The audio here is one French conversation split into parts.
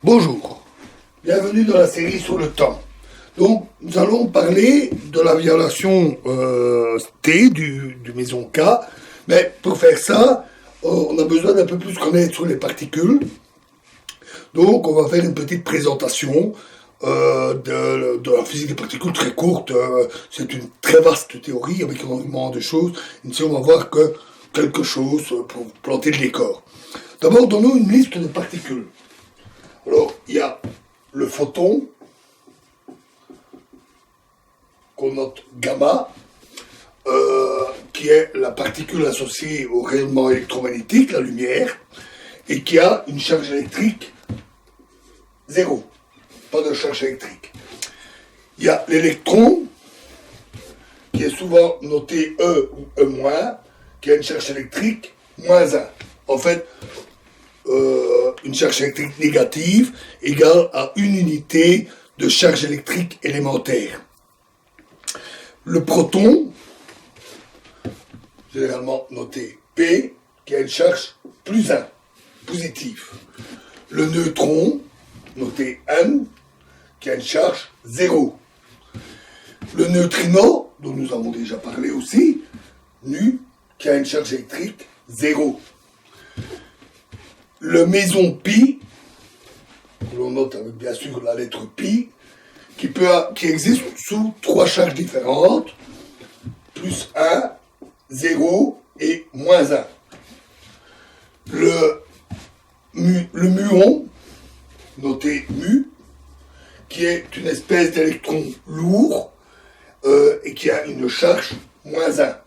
Bonjour, bienvenue dans la série sur le temps. Donc, nous allons parler de la violation T du meson K, mais pour faire ça, on a besoin d'un peu plus connaître sur les particules. Donc, on va faire une petite présentation de la physique des particules très courte. C'est une très vaste théorie avec énormément de choses. Ici, on va voir que quelque chose pour planter le décor. D'abord, donnons une liste de particules. Alors, il y a le photon, qu'on note gamma, qui est la particule associée au rayonnement électromagnétique, la lumière, et qui a une charge électrique zéro, pas de charge électrique. Il y a l'électron, qui est souvent noté E ou E-, qui a une charge électrique moins 1. En fait, une charge électrique négative égale à une unité de charge électrique élémentaire. Le proton, généralement noté P, qui a une charge plus 1, positive. Le neutron, noté N, qui a une charge 0. Le neutrino, dont nous avons déjà parlé aussi, nu, qui a une charge électrique 0. Le méson pi, que l'on note avec bien sûr la lettre pi, qui existe sous 3 charges différentes, plus 1, 0 et moins 1. Le muon, noté mu, qui est une espèce d'électron lourd et qui a une charge moins 1.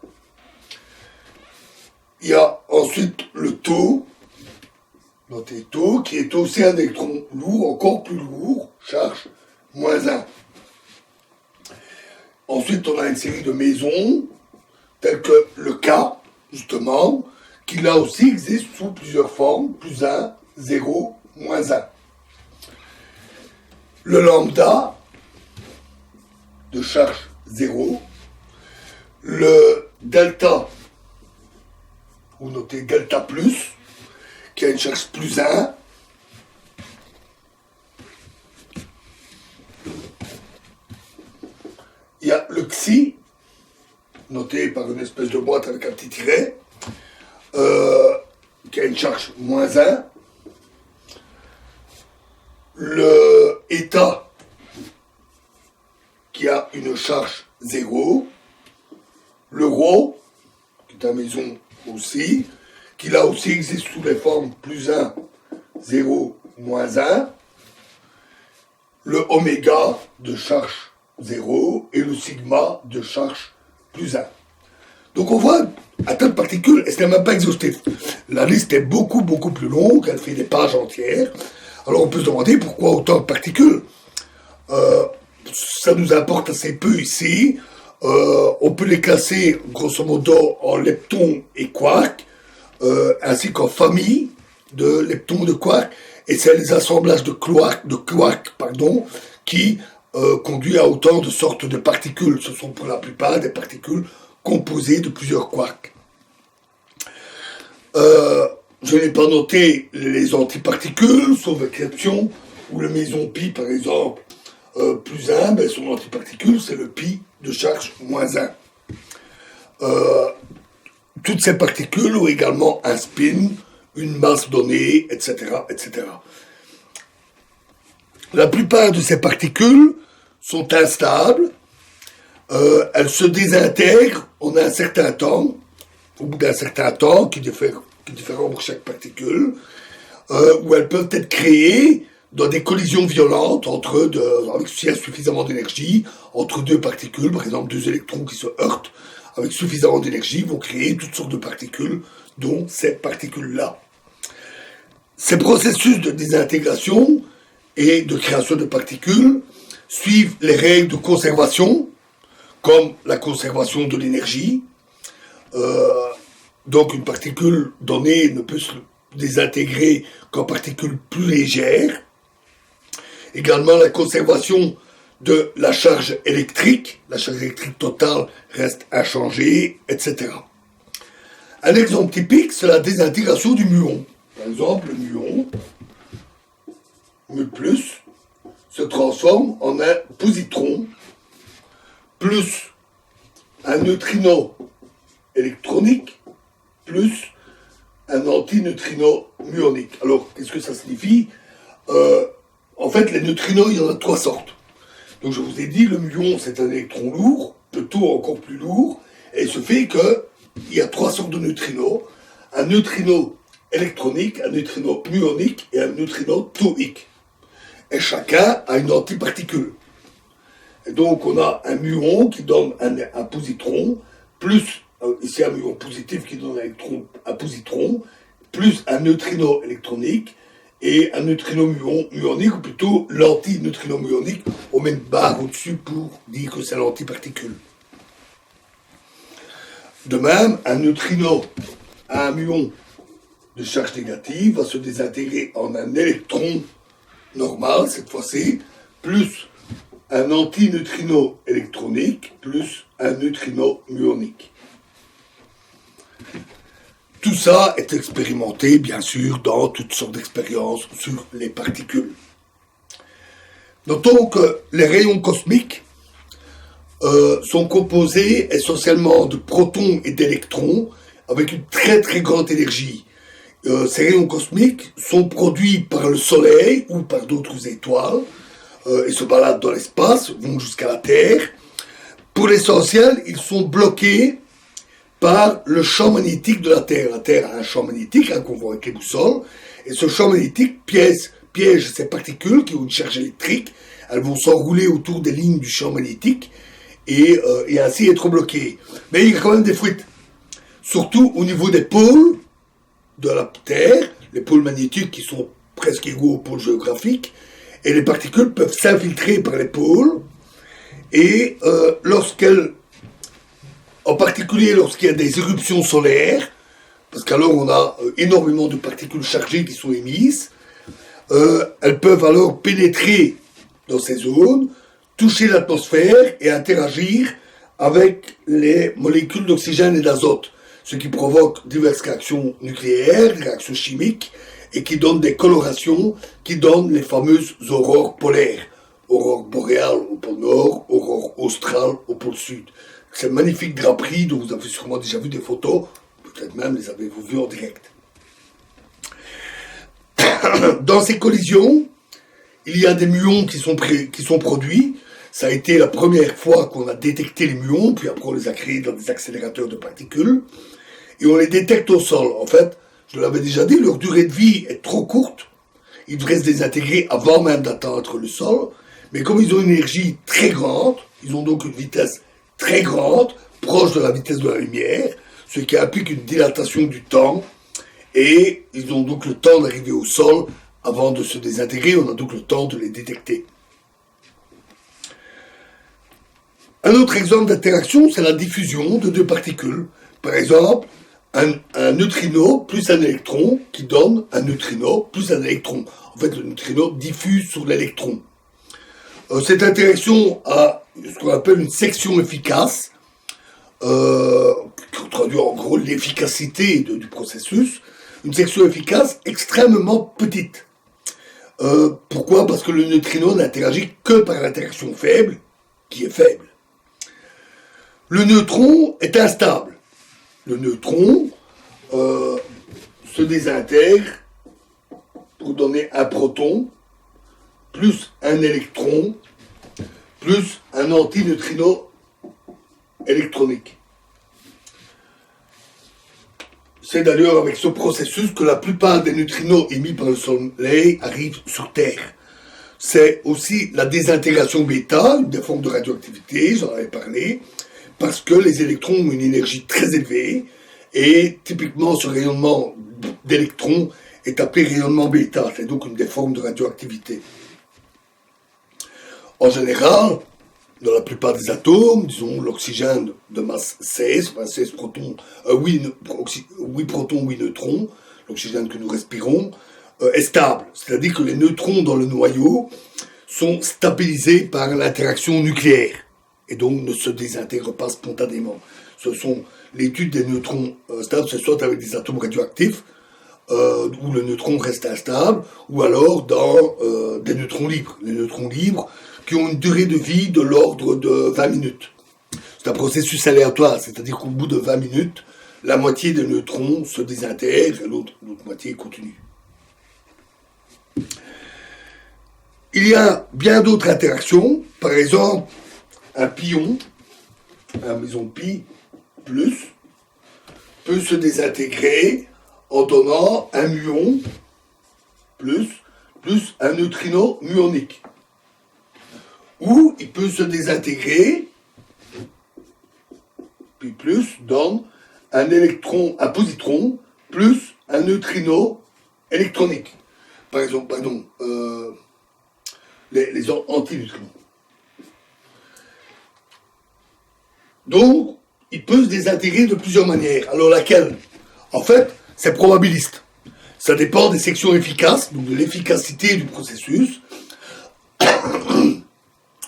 Il y a ensuite le tau, noté tau, qui est aussi un électron lourd, encore plus lourd, charge moins 1. Ensuite, on a une série de mésons, tels que le K, justement, qui là aussi existe sous plusieurs formes, plus 1, 0, moins 1. Le lambda, de charge 0. Le delta, ou noté delta plus, qui a une charge plus 1. Il y a le xi, noté par une espèce de boîte avec un petit tiret, qui a une charge moins 1. Le eta, qui a une charge 0. Le rho, qui est un méson aussi, qui là aussi existe sous les formes plus 1, 0, moins 1. Le oméga, de charge 0, et le sigma, de charge plus 1. Donc on voit un tas de particules, et ce n'est même pas exhaustif. La liste est beaucoup plus longue, elle fait des pages entières. Alors on peut se demander pourquoi autant de particules. Ça nous importe assez peu ici. On peut les classer grosso modo en leptons et quarks, ainsi qu'en famille de leptons et de quarks. Et c'est les assemblages de quarks, qui conduit à autant de sortes de particules. Ce sont pour la plupart des particules composées de plusieurs quarks. Je n'ai pas noté les antiparticules, sauf exception, où le méson pi, par exemple, plus 1, ben son antiparticule, c'est le pi de charge moins 1. Toutes ces particules ont également un spin, une masse donnée, etc., etc. La plupart de ces particules sont instables, elles se désintègrent en un certain temps, au bout d'un certain temps, qui est différent pour chaque particule, où elles peuvent être créées dans des collisions violentes avec suffisamment d'énergie, entre deux particules, par exemple 2 électrons qui se heurtent, avec suffisamment d'énergie, vont créer toutes sortes de particules, dont ces particules-là. Ces processus de désintégration et de création de particules suivent les règles de conservation, comme la conservation de l'énergie. Donc une particule donnée ne peut se désintégrer qu'en particules plus légères. Également la conservation de la charge électrique totale reste inchangée, etc. Un exemple typique, c'est la désintégration du muon. Par exemple, le muon, mu plus, se transforme en un positron plus un neutrino électronique plus un antineutrino muonique. Alors, qu'est-ce que ça signifie? En fait, les neutrinos, il y en a 3 sortes. Donc, je vous ai dit, le muon, c'est un électron lourd, le taux encore plus lourd, et il se fait qu'il y a 3 sortes de neutrinos. Un neutrino électronique, un neutrino muonique et un neutrino tauique. Et chacun a une antiparticule. Et donc, on a un muon qui donne un positron, plus, ici un muon positif qui donne un positron, plus un neutrino électronique, et un neutrino muonique, ou plutôt l'anti-neutrino muonique, on met une barre au-dessus pour dire que c'est l'antiparticule. De même, un neutrino à un muon de charge négative va se désintégrer en un électron normal, cette fois-ci, plus un antineutrino électronique, plus un neutrino muonique. Tout ça est expérimenté, bien sûr, dans toutes sortes d'expériences sur les particules. Notons que les rayons cosmiques sont composés essentiellement de protons et d'électrons avec une très très grande énergie. Ces rayons cosmiques sont produits par le Soleil ou par d'autres étoiles et se baladent dans l'espace, vont jusqu'à la Terre. Pour l'essentiel, ils sont bloqués par le champ magnétique de la Terre. La Terre a un champ magnétique qu'on voit avec les boussoles, et ce champ magnétique piège ces particules qui ont une charge électrique. Elles vont s'enrouler autour des lignes du champ magnétique et ainsi être bloquées. Mais il y a quand même des fuites, surtout au niveau des pôles de la Terre, les pôles magnétiques qui sont presque égaux aux pôles géographiques, et les particules peuvent s'infiltrer par les pôles, et en particulier lorsqu'il y a des éruptions solaires, parce qu'alors on a énormément de particules chargées qui sont émises, elles peuvent alors pénétrer dans ces zones, toucher l'atmosphère et interagir avec les molécules d'oxygène et d'azote, ce qui provoque diverses réactions nucléaires, des réactions chimiques, et qui donnent des colorations qui donnent les fameuses aurores polaires. Aurore boréale au pôle nord, aurore australe au pôle sud. Ces magnifiques draperies dont vous avez sûrement déjà vu des photos, peut-être même les avez-vous vues en direct. Dans ces collisions, il y a des muons qui sont produits. Ça a été la première fois qu'on a détecté les muons, puis après on les a créés dans des accélérateurs de particules, et on les détecte au sol. En fait, je l'avais déjà dit, leur durée de vie est trop courte. Ils devraient se désintégrer avant même d'atteindre le sol, mais comme ils ont une énergie très grande, ils ont donc une vitesse très grande, proche de la vitesse de la lumière, ce qui implique une dilatation du temps, et ils ont donc le temps d'arriver au sol avant de se désintégrer, on a donc le temps de les détecter. Un autre exemple d'interaction, c'est la diffusion de 2 particules. Par exemple, un neutrino plus un électron qui donne un neutrino plus un électron. En fait, le neutrino diffuse sur l'électron. Cette interaction a ce qu'on appelle une section efficace, qui traduit en gros l'efficacité du processus. Une section efficace extrêmement petite. Pourquoi? Parce que le neutrino n'interagit que par l'interaction faible, qui est faible. Le neutron est instable. Le neutron se désintègre pour donner un proton, plus un électron, plus un antineutrino électronique. C'est d'ailleurs avec ce processus que la plupart des neutrinos émis par le Soleil arrivent sur Terre. C'est aussi la désintégration bêta, une des formes de radioactivité, j'en avais parlé, parce que les électrons ont une énergie très élevée, et typiquement ce rayonnement d'électrons est appelé rayonnement bêta, c'est donc une des formes de radioactivité. En général, dans la plupart des atomes, disons l'oxygène de masse 16, enfin 16 protons, 8 protons, 8 neutrons, l'oxygène que nous respirons, est stable. C'est-à-dire que les neutrons dans le noyau sont stabilisés par l'interaction nucléaire et donc ne se désintègrent pas spontanément. Ce sont l'étude des neutrons stables, c'est soit avec des atomes radioactifs où le neutron reste instable, ou alors dans des neutrons libres. Les neutrons libres qui ont une durée de vie de l'ordre de 20 minutes. C'est un processus aléatoire, c'est-à-dire qu'au bout de 20 minutes, la moitié des neutrons se désintègre et l'autre moitié continue. Il y a bien d'autres interactions, par exemple, un pion, un meson pi plus, peut se désintégrer en donnant un muon plus un neutrino muonique. Ou il peut se désintégrer, puis plus donne un positron plus un neutrino électronique. Par exemple, les antineutrinos. Donc, il peut se désintégrer de plusieurs manières. Alors laquelle? En fait, c'est probabiliste. Ça dépend des sections efficaces, donc de l'efficacité du processus.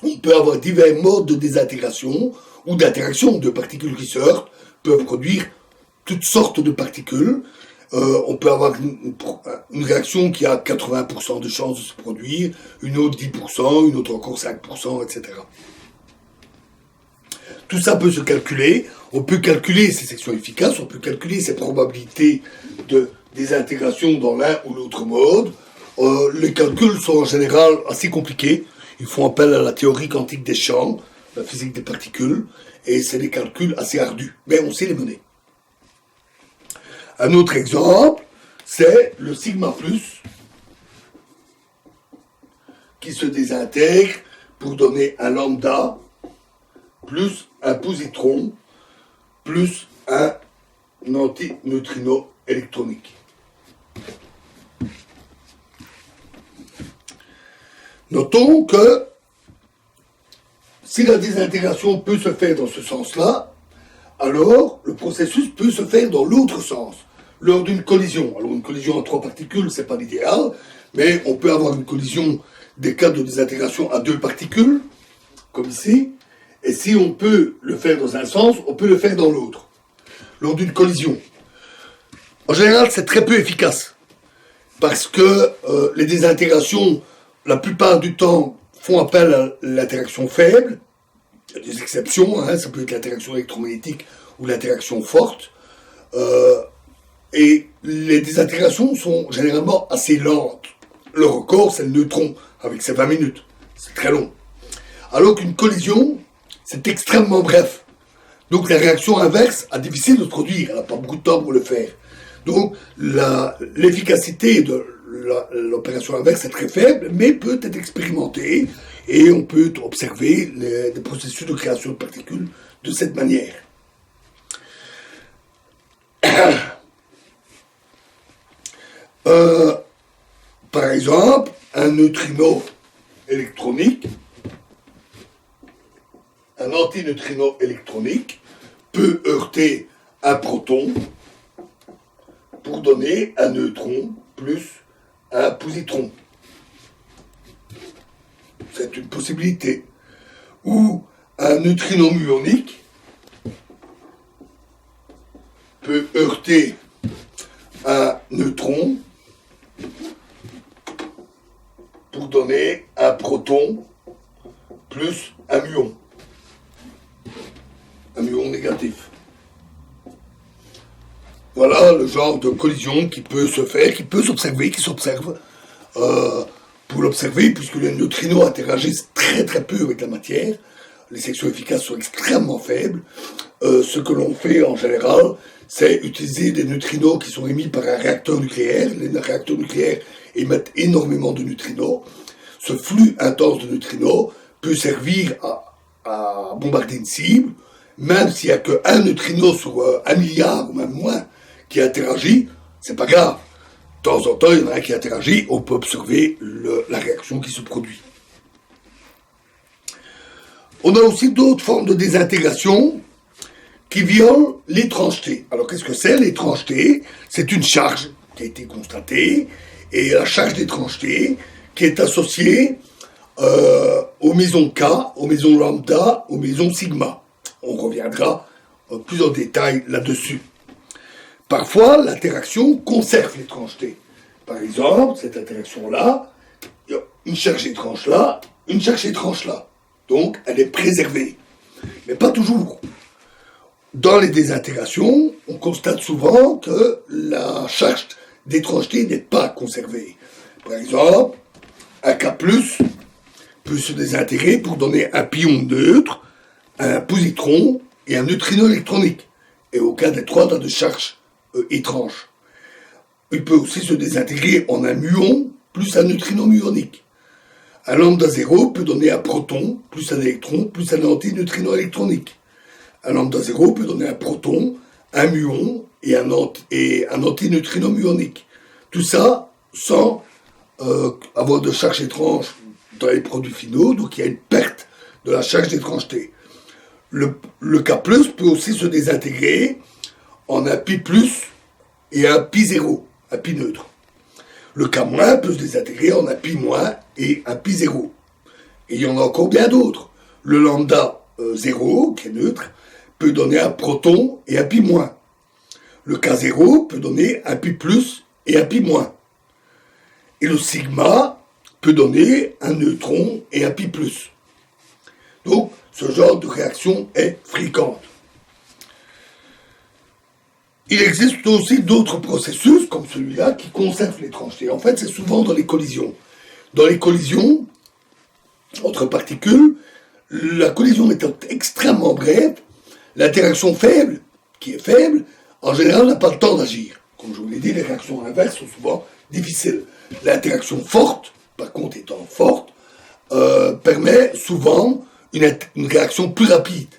On peut avoir divers modes de désintégration ou d'interaction. Deux particules qui se heurtent peuvent produire toutes sortes de particules. On peut avoir une réaction qui a 80% de chances de se produire, une autre 10%, une autre encore 5%, etc. Tout ça peut se calculer. On peut calculer ces sections efficaces, on peut calculer ces probabilités de désintégration dans l'un ou l'autre mode. Les calculs sont en général assez compliqués. Ils font appel à la théorie quantique des champs, la physique des particules, et c'est des calculs assez ardus, mais on sait les mener. Un autre exemple, c'est le sigma plus qui se désintègre pour donner un lambda plus un positron plus un antineutrino électronique. Notons que si la désintégration peut se faire dans ce sens-là, alors le processus peut se faire dans l'autre sens, lors d'une collision. Alors une collision en trois particules, c'est pas l'idéal, mais on peut avoir une collision des cas de désintégration à deux particules, comme ici, et si on peut le faire dans un sens, on peut le faire dans l'autre, lors d'une collision. En général, c'est très peu efficace, parce que les désintégrations, la plupart du temps, font appel à l'interaction faible. Il y a des exceptions, ça peut être l'interaction électromagnétique ou l'interaction forte. Et les désintégrations sont généralement assez lentes. Le record, c'est le neutron, avec ses 20 minutes. C'est très long. Alors qu'une collision, c'est extrêmement bref. Donc la réaction inverse a difficile de se produire, elle n'a pas beaucoup de temps pour le faire. Donc l'efficacité de l'opération inverse est très faible, mais peut être expérimentée, et on peut observer les processus de création de particules de cette manière. Par exemple, un neutrino électronique, un antineutrino électronique peut heurter un proton pour donner un neutron plus un positron. C'est une possibilité. Ou un neutrino muonique peut heurter un neutron pour donner un proton plus un muon. Un muon négatif. Voilà le genre de collision qui peut se faire, qui peut s'observer, qui s'observe. Pour l'observer, puisque les neutrinos interagissent très très peu avec la matière, les sections efficaces sont extrêmement faibles. Ce que l'on fait en général, c'est utiliser des neutrinos qui sont émis par un réacteur nucléaire. Les réacteurs nucléaires émettent énormément de neutrinos. Ce flux intense de neutrinos peut servir à bombarder une cible, même s'il n'y a qu'un neutrino sur 1 milliard ou même moins qui interagit, c'est pas grave. De temps en temps, il y en a un qui interagit, on peut observer la réaction qui se produit. On a aussi d'autres formes de désintégration qui violent l'étrangeté. Alors qu'est-ce que c'est l'étrangeté? C'est une charge qui a été constatée, et la charge d'étrangeté qui est associée aux mésons K, aux mésons lambda, aux mésons sigma. On reviendra plus en détail là-dessus. Parfois, l'interaction conserve l'étrangeté. Par exemple, cette interaction-là, il y a une cherche étrange là, une cherche étrange là. Donc, elle est préservée. Mais pas toujours. Dans les désintégrations, on constate souvent que la charge d'étrangeté n'est pas conservée. Par exemple, un K+, peut se désintégrer pour donner un pion neutre, un positron et un neutrino électronique. Et au cas des trois tas de charges étranges. Il peut aussi se désintégrer en un muon plus un neutrino muonique. Un lambda 0 peut donner un proton plus un électron plus un antineutrino électronique. Un lambda 0 peut donner un proton, un muon et un antineutrino muonique. Tout ça sans avoir de charge étrange dans les produits finaux, donc il y a une perte de la charge d'étrangeté. Le K+, peut aussi se désintégrer en un pi plus et un pi 0, un pi neutre. Le K- peut se désintégrer en un pi moins et un pi 0. Et il y en a encore bien d'autres. Le lambda 0, qui est neutre, peut donner un proton et un pi moins. Le K0 peut donner un pi plus et un pi moins. Et le sigma peut donner un neutron et un pi plus. Donc, ce genre de réaction est fréquente. Il existe aussi d'autres processus, comme celui-là, qui conservent l'étrangeté. En fait, c'est souvent dans les collisions. Dans les collisions entre particules, la collision étant extrêmement brève, l'interaction faible, qui est faible, en général n'a pas le temps d'agir. Comme je vous l'ai dit, les réactions inverses sont souvent difficiles. L'interaction forte, par contre étant forte, permet souvent une réaction plus rapide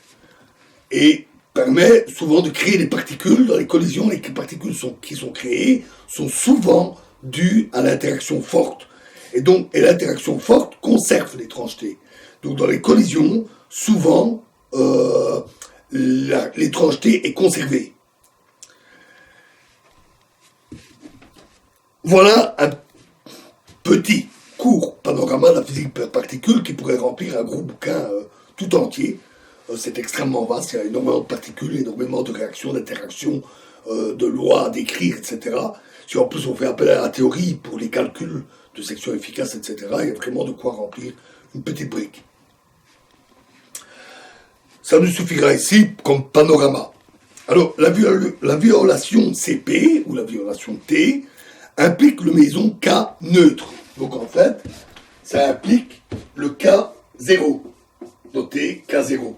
et permet souvent de créer des particules dans les collisions. Les particules qui sont créées sont souvent dues à l'interaction forte. Et l'interaction forte conserve l'étrangeté. Donc dans les collisions, souvent, l'étrangeté est conservée. Voilà un petit court panorama de la physique per particule qui pourrait remplir un gros bouquin tout entier. C'est extrêmement vaste, il y a énormément de particules, énormément de réactions, d'interactions, de lois à décrire, etc. Si en plus on fait appel à la théorie pour les calculs de section efficace, etc., il y a vraiment de quoi remplir une petite brique. Ça nous suffira ici comme panorama. Alors, la violation CP, ou la violation T, implique le méson K neutre. Donc en fait, ça implique le K0, noté K0.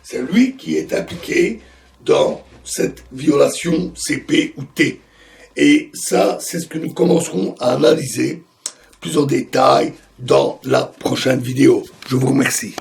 C'est lui qui est impliqué dans cette violation CP ou T. Et ça, c'est ce que nous commencerons à analyser plus en détail dans la prochaine vidéo. Je vous remercie.